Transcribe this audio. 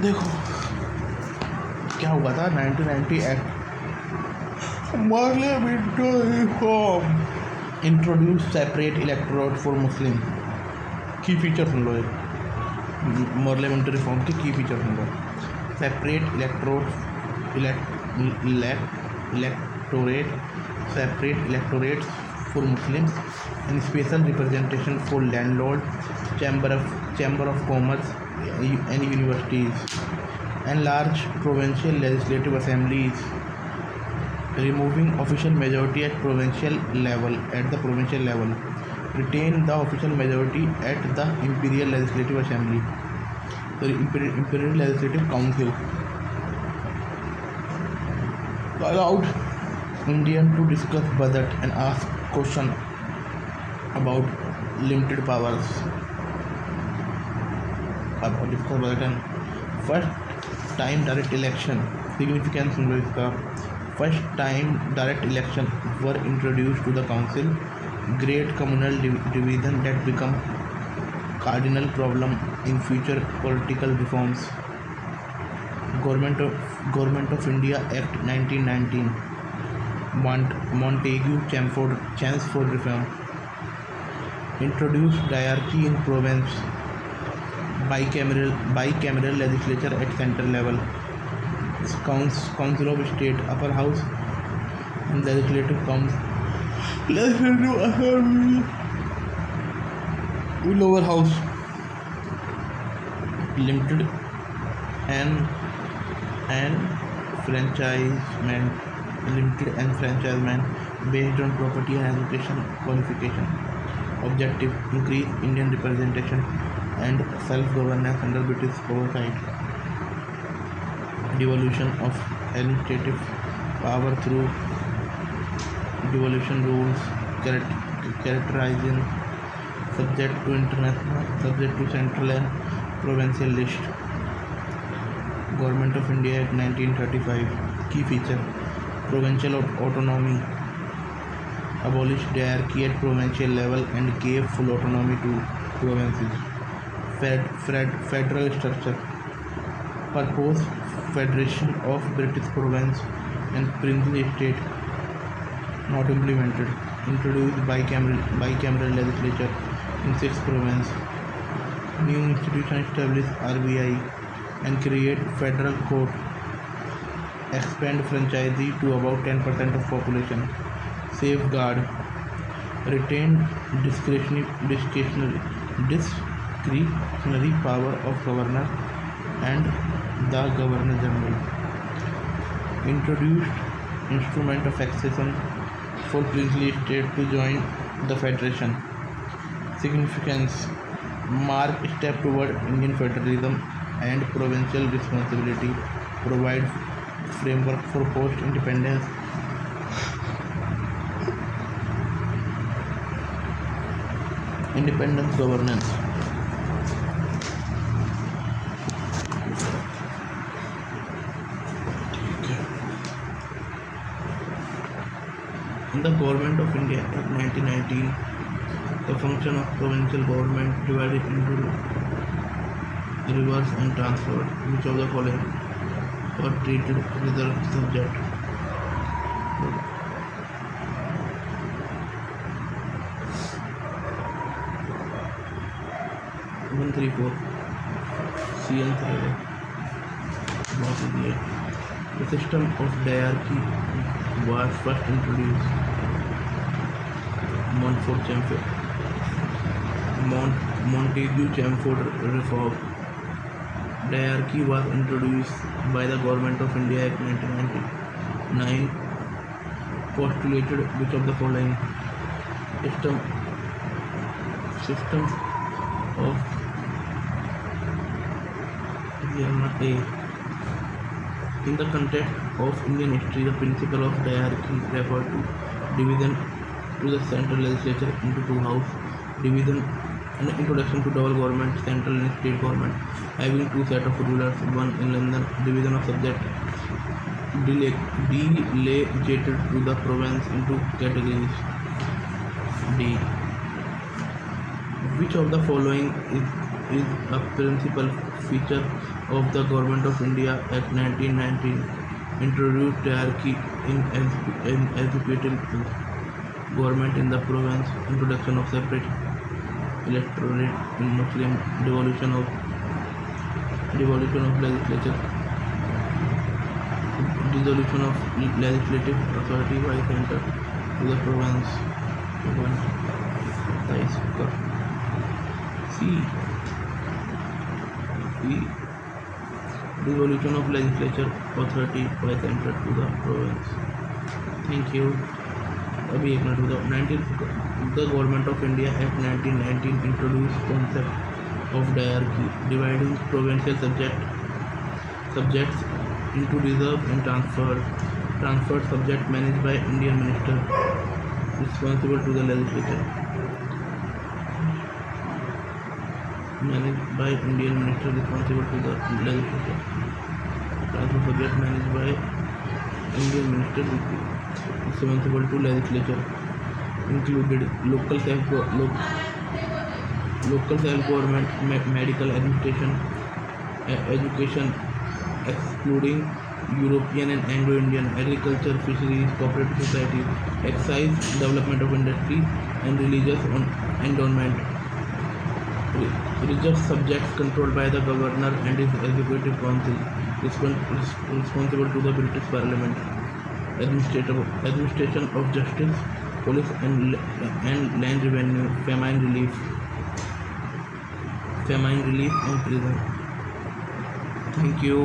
देखो क्या हुआ था 1990 act Parliamentary reform introduced separate electorate for Muslim. की फीचर सुन लो एक पार्लियामेंट्री रिफॉर्म के की feature soon low separate electorate separate electorates for Muslims and special representation for landlord chamber of commerce and universities and large provincial legislative assemblies removing official majority at provincial level retain the official majority at the imperial legislative assembly imperial legislative council allowed Indian to discuss budget and ask question about limited powers about discuss budget and first time direct election significance इसका First time direct elections were introduced to the council, great communal division that become cardinal problem in future political reforms. Government of India Act 1919, Montagu Chelmsford Reform, introduced diarchy in province, bicameral legislature at central level. Council of State, Upper House, and Legislative Assembly, Lower House, limited and enfranchisement based on property and education qualification. Objective: increase Indian representation and self-governance under British oversight. Devolution of administrative power through devolution rules characterizing subject to central and provincial list. Government of India Act 1935. Key feature: provincial autonomy, abolished diarchy at provincial level and gave full autonomy to provinces. Federal structure: purpose Federation of British Province and Princely State, not implemented. Introduced bicameral legislature in 6 provinces. New institution established RBI and create federal court. Expand franchisee to about 10% of population. Safeguard retained discretionary power of governor and the Governor General. Introduced instrument of accession for princely state to join the federation. Significance: mark step toward Indian federalism and provincial responsibility. Provide framework for post-independence governance. In the Government of India Act 1919, the function of provincial government divided into reverse and transferred. Which of the following were treated as a subject? One three four. CN The system of diarchy was first introduced Montagu Chelmsford Reform. Diarchy was introduced by the Government of India Act 1999. Postulated which of the following? System of A. In the context of Indian history, the principle of diarchy referred to division to the central legislature into 2 houses, division and introduction to double government, central and state government, having 2 sets of rulers, one in London, division of subject delegated to the province into categories. D. Which of the following is a principal feature of the Government of India Act 1919? Introduced hierarchy in executive government in the province, introduction of separate electorate in Muslim, devolution of legislature, dissolution of legislative authority by center to the province. One, the इसका C. Devolution of legislature authority by center to the province. Thank you. अभी एक minute रुको. 19 The Government of India Act 1919 introduced concept of diarchy, dividing provincial subjects into reserve and transferred subject managed by Indian minister responsible to the legislature. Managed by Indian minister responsible to the legislature. Transfer subject managed by Indian minister responsible to legislature included local self-government, medical administration, education, excluding European and Anglo-Indian, agriculture, fisheries, cooperative societies, excise, development of industry, and religious endowment. Reserved subjects controlled by the governor and his executive council, responsible to the British Parliament. Administration of justice, police and land revenue, famine relief and prison. Thank you.